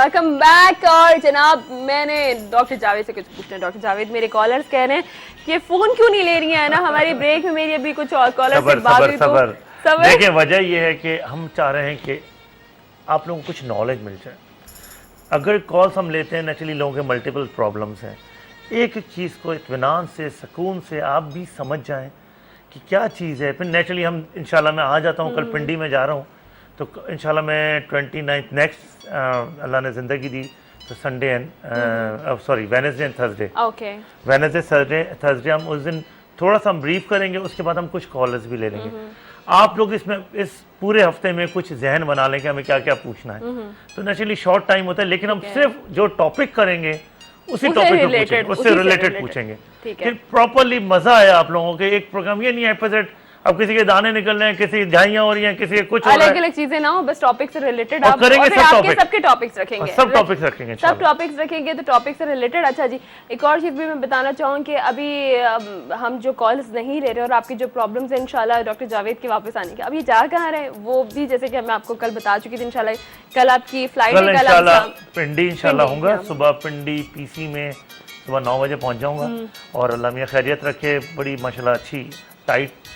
Welcome back. और जनाब मैंने डॉक्टर जावेद से कुछ पूछना है। डॉक्टर जावेद, मेरे कॉलर्स कह रहे हैं कि फोन क्यों नहीं ले रही है ना हमारी ब्रेक में। मेरी अभी कुछ और कॉलर से बात हुई तो देखिए वजह यह है कि हम चाह रहे हैं कि आप लोगों को कुछ नॉलेज मिल जाए। अगर कॉल्स हम लेते हैं, नेचुरली लोगों के मल्टीपल प्रॉब्लम्स हैं, एक एक चीज़ को इत्मीनान से सुकून से आप भी समझ जाएं कि क्या चीज़ है। फिर नेचुरली हम इंशाल्लाह मैं आ जाता हूँ, कल पिंडी में जा रहा हूँ, तो इंशाल्लाह मैं 29 नेक्स्ट अल्लाह ने ज़िंदगी दी तो Sunday and sorry Wednesday and Thursday, Wednesday Thursday हम उस दिन थोड़ा सा हम ब्रीफ करेंगे, उसके बाद हम कुछ कॉलर्स भी ले लेंगे। आप लोग इसमें इस पूरे हफ्ते में कुछ जहन बना लें कि हमें क्या क्या पूछना है। तो नेचुरली शॉर्ट टाइम होता है, लेकिन हम सिर्फ जो टॉपिक करेंगे उसी टॉपिक को पूछेंगे, उससे रिलेटेड पूछेंगे कि प्रॉपरली मजा आया आप लोगों के। एक प्रोग्राम ये नहीं है एपिसोड अब किसी के दाने निकल रहे हैं, किसी झाइयां हो रही हैं, किसी के कुछ अलग अलग चीजें ना हो, बस टॉपिक से रिलेटेड आप करेंगे। सबके टॉपिक्स रखेंगे, सब टॉपिक्स रखेंगे, सब टॉपिक्स रखेंगे तो टॉपिक से रिलेटेड। अच्छा जी, एक और चीज भी मैं बताना चाहूँ कि अभी हम जो कॉल्स नहीं ले रहे और आपकी जो प्रॉब्लम्स है इंशाल्लाह डॉक्टर जावेद के वापस आने के, अब ये जा कहाँ रहे वो भी जैसे कि मैं आपको कल बता चुकी थी। इंशाल्लाह कल आपकी फ्लाइट है, इंशाल्लाह पिंडी इंशाल्लाह होगा। सुबह पिंडी पीसी में सुबह 9 बजे पहुंच जाऊंगा और अल्लाह मियां खैरियत रखे। बड़ी माशाल्लाह अच्छी टाइट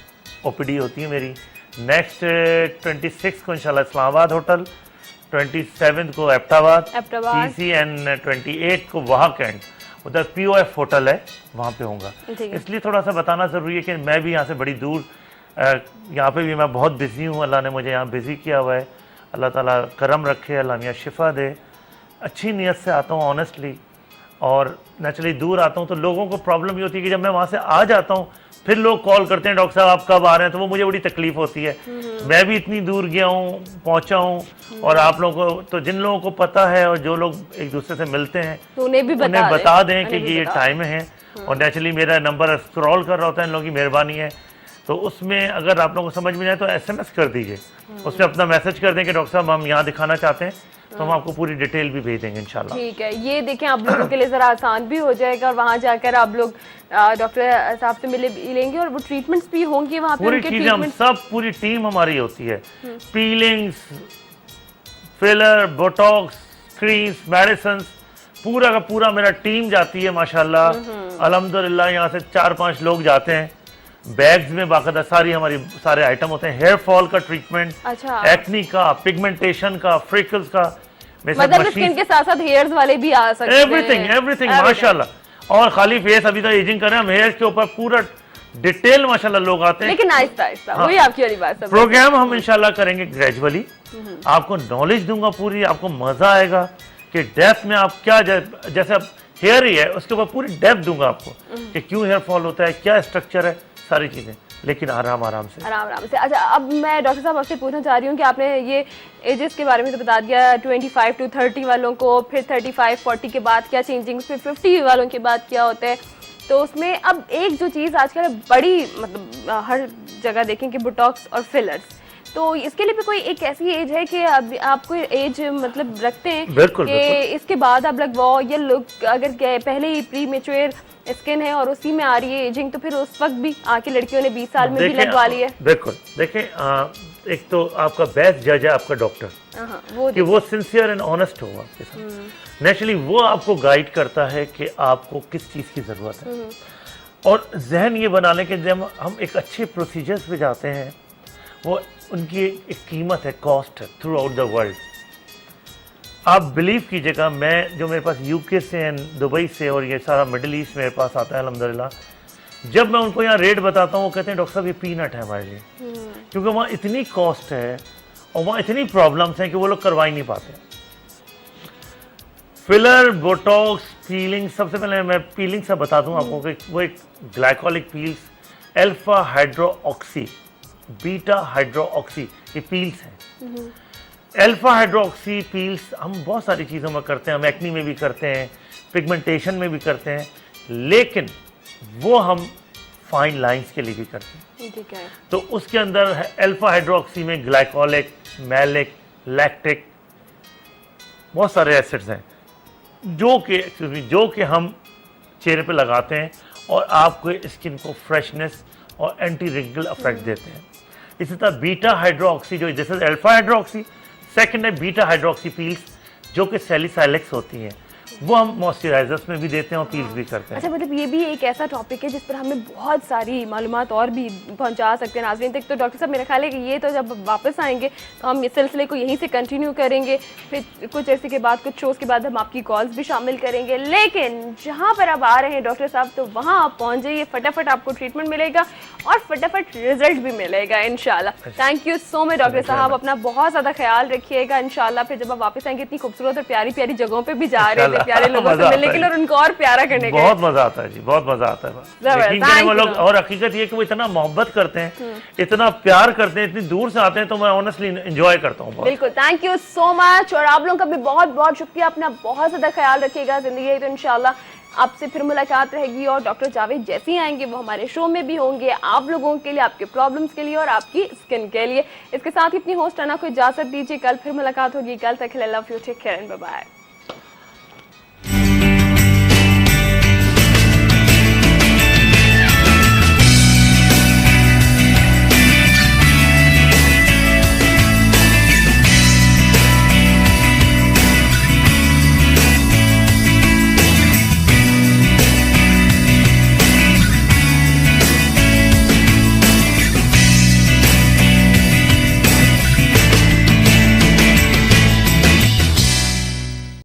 ओपीडी होती है मेरी। नेक्स्ट 26 को इंशाल्लाह इस्लामाबाद होटल, 27 को एबटाबाद पीसी एंड 28 को वहाँ कैंट उधर POF होटल है, वहाँ पे होऊंगा। इसलिए थोड़ा सा बताना ज़रूरी है कि मैं भी यहाँ से बड़ी दूर, यहाँ पे भी मैं बहुत बिज़ी हूँ। अल्लाह ने मुझे यहाँ बिज़ी किया हुआ है। अल्लाह ताला करम रखे, अल्लाह मियां शिफा दे। अच्छी नीयत से आता हूँ ऑनेस्टली, और नेचुरली दूर आता हूँ तो लोगों को प्रॉब्लम ये होती है कि जब मैं वहाँ से आ जाता हूँ फिर लोग कॉल करते हैं डॉक्टर साहब आप कब आ रहे हैं, तो वो मुझे बड़ी तकलीफ होती है। मैं भी इतनी दूर गया हूँ, पहुँचा हूँ, और आप लोगों को तो जिन लोगों को पता है और जो लोग एक दूसरे से मिलते हैं तो उन्हें बता दें कि ये टाइम है। और नेचुरली मेरा नंबर स्क्रॉल कर रहा होता है, इन लोगों की मेहरबानी है। तो उसमें अगर आप लोगों को समझ में जाए तो SMS कर दीजिए, उसमें अपना मैसेज कर दें कि डॉक्टर साहब हम यहाँ दिखाना चाहते हैं, तो हम आपको पूरी डिटेल भी भेज देंगे इंशाल्लाह। ठीक है, ये देखें आप लोगों के लिए ज़रा आसान भी हो जाएगा और वहाँ जाकर आप लोग डॉक्टर साहब से मिलेंगे और वो ट्रीटमेंट्स भी होंगी वहाँ पे। पूरी चीज़ें हम सब, पूरी टीम हमारी होती है। पीलिंग्स, फिलर, बोटॉक्स, क्रीम्स, मेडिसिन, पूरा का पूरा मेरा टीम जाती है माशाल्लाह। अल्हम्दुलिल्लाह यहाँ से 4-5 लोग जाते हैं। बैग्स में बाकायदा सारी हमारी सारे आइटम होते हैं। हेयर फॉल का ट्रीटमेंट, एक्नी का, पिगमेंटेशन का, फ्रिकल्स का, मतलब स्किन के साथ साथ हेयर्स वाले भी आ सकते हैं। एवरीथिंग माशाल्लाह। और खाली फेस अभी तो एजिंग कर रहे हैं हम, हेयर के ऊपर पूरा डिटेल माशाल्लाह लोग आते हैं, लेकिन आहिस्ता आहिस्ता। वही आपकी वाली बात है। प्रोग्राम हम इंशाल्लाह करेंगे ग्रेजुअली। आपको नॉलेज दूंगा पूरी, आपको मजा आएगा कि डेप्थ में आप क्या, जैसे अब हेयर ही है उसके ऊपर पूरी डेप्थ दूंगा आपको कि क्यों हेयर फॉल होता है, क्या स्ट्रक्चर है, सारी चीजें, लेकिन आराम से। अच्छा, अब मैं डॉक्टर साहब आपसे पूछना चाह रही हूँ कि आपने ये एजेस के बारे में तो बता दिया, 25 to 30 वालों को, फिर 35-40 के बाद क्या चेंजिंग, फिर 50 वालों के बाद क्या होता है। तो उसमें अब एक जो चीज़ आजकल बड़ी मतलब हर जगह देखें कि बोटॉक्स और फिलर्स, तो इसके लिए भी कोई एक ऐसी एज है कि अब आप कोई एज मतलब रखते हैं कि इसके बाद अब लगवाओ, या लोग अगर पहले ही प्री मेच्योर स्किन है और उसी में आ रही है एजिंग, तो फिर उस वक्त भी आके लड़कियों ने 20 साल में भी लगवा ली है? बिल्कुल। देखिए एक तो आपका बेस्ट जज है आपका डॉक्टर, कि वो सिंसियर एंड ऑनेस्ट होगा आपके साथ। नेचुरली वो आपको गाइड करता है कि आपको किस चीज़ की ज़रूरत है, और जहन ये बना लें कि जब हम एक अच्छे प्रोसीजर्स पे जाते हैं, वो उनकी एक कीमत है, कॉस्ट है थ्रू आउट द वर्ल्ड। आप बिलीव कीजिएगा, मैं जो मेरे पास UK से एंड दुबई से और ये सारा मिडिल ईस्ट मेरे पास आता है अल्हम्दुलिल्लाह, जब मैं उनको यहाँ रेट बताता हूँ वो कहते हैं डॉक्टर साहब ये पीनट है हमारे लिए, क्योंकि वहाँ इतनी कॉस्ट है और वहाँ इतनी प्रॉब्लम्स हैं कि वो लोग करवा ही नहीं पाते। फिलर, बोटॉक्स, पीलिंग, सबसे पहले मैं पीलिंग से बता दूँ आपको कि वो एक glycolic peels, alpha hydroxy, beta hydroxy, ये पील्स हैं। अल्फा हाइड्रोक्सी पील्स हम बहुत सारी चीज़ों में करते हैं, हम एक्नी में भी करते हैं, पिगमेंटेशन में भी करते हैं, लेकिन वो हम फाइन लाइंस के लिए भी करते हैं। ठीक है। तो उसके अंदर अल्फा हाइड्रोक्सी में ग्लाइकोलिक, मैलिक, लैक्टिक, बहुत सारे एसिड्स हैं जो कि हम चेहरे पे लगाते हैं और आपको स्किन को फ्रेशनेस और एंटी रिंकल इफेक्ट देते हैं। इसी तरह बीटा हाइड्रोक्सी, जो this is alpha hydroxy, second है बीटा हाइड्रोक्सी पील्स, जो कि सैलिसाइलिक्स होती हैं, वो हम मॉइस्चराइजर्स में भी देते हैं और पील्स भी करते हैं। अच्छा, मतलब ये भी एक ऐसा टॉपिक है जिस पर हमें बहुत सारी मालूमात और भी पहुंचा सकते हैं नाज़रीन तक। तो डॉक्टर साहब, मेरा ख्याल है कि ये तो जब वापस आएंगे तो हम इस सिलसिले को यहीं से कंटिन्यू करेंगे, फिर कुछ ऐसे के बाद, कुछ शोज़ के बाद हम आपकी कॉल्स भी शामिल करेंगे। लेकिन जहाँ पर आप आ रहे हैं डॉक्टर साहब, तो वहाँ आप पहुँच जाइए, फटाफट आपको ट्रीटमेंट मिलेगा और फटाफट रिजल्ट भी मिलेगा इंशाल्लाह। Thank you so much doctor साहब, अपना बहुत ज़्यादा ख्याल रखिएगा। इंशाल्लाह फिर जब आप वापस आएंगे, इतनी खूबसूरत और प्यारी प्यारी जगहों पर भी जा रहे थे, प्यारे लोगों से मिलने के लिए और उनको और प्यारा करने के लिए। बहुत मजा आता है जी, बहुत मजा आता है। यकीन करें वो लोग, और हकीकत ये कि वो इतना मोहब्बत करते हैं, इतना प्यार करते हैं, इतनी दूर से आते हैं, तो मैं ऑनेस्टली एंजॉय करता हूँ। बिल्कुल, थैंक यू सो मच। और आप लोगों का भी बहुत बहुत शुक्रिया, अपना बहुत ज़्यादा ख्याल रखिएगा। जिंदगी है तो इंशाल्लाह आपसे फिर मुलाकात रहेगी और डॉक्टर जावेद जैसे ही आएंगे वो हमारे शो में भी होंगे, आप लोगों के लिए, आपके प्रॉब्लम्स के लिए और आपकी स्किन के लिए। इसके साथ ही अपनी होस्ट अना को इजाज़त दीजिए, कल फिर मुलाकात होगी। कल तक love you, take care and bye bye.